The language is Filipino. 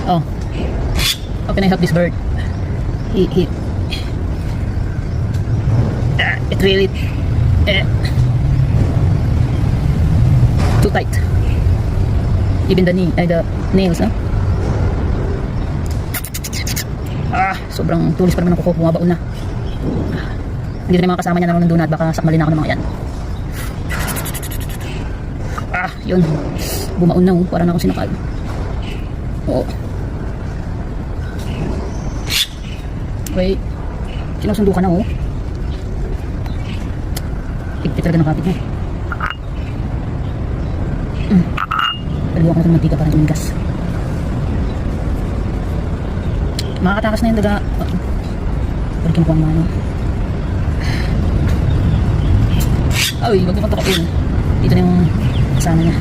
Oh, how can I help this bird? It really too tight. Even the nails, no? Sobrang tulis pa naman ng kuko, bumabaon na. Hindi na yung mga kasama niya nanonood doon at baka sakmalin ako ng mga yan. Yun. Bumaon na, parang ako sinakal. Oo. Wait. Sinusundo ka na, oh. Higpit talaga ng kapit niya. Paliwa ko na ito ng mantika para tumingas. Makakatakas na yung daga. Pwede kinukuha ang mano. Ay, wag mo pang takapin. Dito na yung kasama niya.